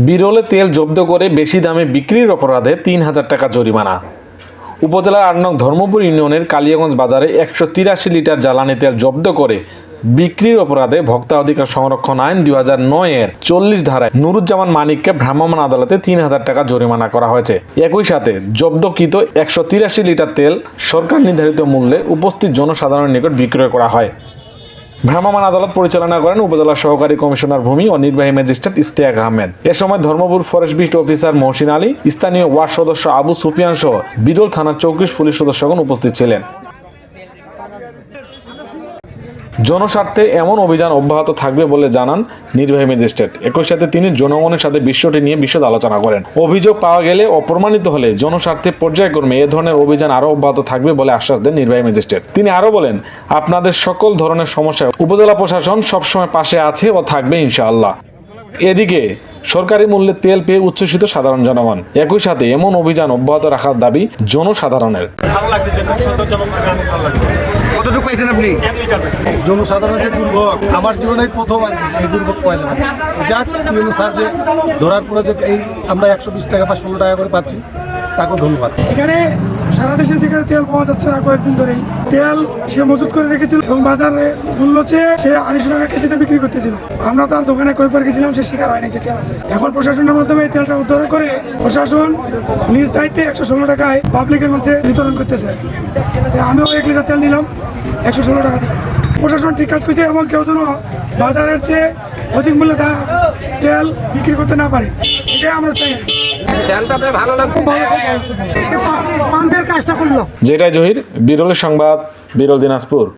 বিরলে তেল জব্দ করে বেশি দামে বিক্রির অপরাধে ৩,০০০ টাকা জরিমানা। উপজেলার ৮ নং ধর্মপুর ইউনিয়নের কালিয়াগঞ্জ বাজারে ১৮৩ লিটার জ্বালানি তেল জব্দ করে বিক্রির অপরাধে ভোক্তা অধিকার সংরক্ষণ আইন ২০০৯-এর ৪০ ধারায় নুরুজ্জামান মানিককে ভ্রাম্যমাণ আদালতে ৩,০০০ টাকা জরিমানা করা হয়েছে। একই সাথে জব্দকৃত ১৮৩ লিটার তেল সরকার নির্ধারিত মূল্যে উপস্থিত জনসাধারণের নিকট বিক্রয় করা হয়। ভ্রাম্যমাণ আদালত পরিচালনা করেন উপজেলা সহকারী কমিশনার ভূমি ও নির্বাহী ম্যাজিস্ট্রেট ইশতিয়াক আহমেদ। এ সময় Dharmapur forest beat officer Mohsin Ali, স্থানীয় ওয়ার্ড সদস্য আবু সুফিয়ান সহ বিরল থানার ২৪ পুলিশ সদস্যগণ উপস্থিত ছিলেন। জনস্বার্থে এমন অভিযান অব্যাহত থাকবে বলে জানান নির্বাহী ম্যাজিস্ট্রেট। একই সাথে তিনি জনগণের সাথে বিষয়টি নিয়ে বিশদ আলোচনা করেন। অভিযোগ পাওয়া গেলে অপ্রমাণিত হলে জনস্বার্থে পর্যায়ক্রমে এ ধরনের অভিযান আরও অব্যাহত থাকবে বলে আশ্বাস দেন নির্বাহী ম্যাজিস্ট্রেট। তিনি আরও বলেন, আপনাদের সকল ধরনের সমস্যায় উপজেলা প্রশাসন সবসময় পাশে আছে ও থাকবে ইনশাআল্লাহ। এদিকে সরকারি মূল্যে তেল পেয়ে উচ্ছ্বসিত সাধারণ জনগণ। একই সাথে এমন অভিযান অব্যাহত রাখার দাবি জনসাধারণের। কতটুকু পাইছেন আপনি? জনসাধারণের দুর্ভোগ আমার জীবনে প্রথম এই দুর্ভোগ পাইলাম। যাক স্যার যে ধরার পরে যে এই আমরা ১২০ টাকা বা ১৬ টাকা করে পাচ্ছি, তাকে ধন্যবাদ। এখানে সারা দেশে যেখানে তেল পাওয়া যাচ্ছে না, কয়েকদিন ধরেই তেল সে মজুত করে রেখেছিল এবং বাজারে মূল্য চেয়ে সে ২৫০ টাকা কেজিতে বিক্রি করতেছিল। আমরা তার দোকানে কয়েকবার গেছিলাম, সে শিকার হয়নি যে তেল আছে। এখন প্রশাসনের মাধ্যমে এই তেলটা উদ্ধার করে প্রশাসন নিজ দায়িত্বে ১১৬ টাকায় পাবলিকের মাঝে বিতরণ করতেছে। আমিও ১ লিটার তেল নিলাম, ১১৬ টাকা দিলাম। প্রশাসন ঠিক কাজ করছে এবং কেউ যেন বাজারের চেয়ে অধিক মূল্যে তেল বিক্রি করতে না পারে, এটাই আমরা চাই। ভালো লাগছে, পাম্পের কাজটা করলো। যেটাই জহির, বিরলের সংবাদ, বিরল দিনাজপুর।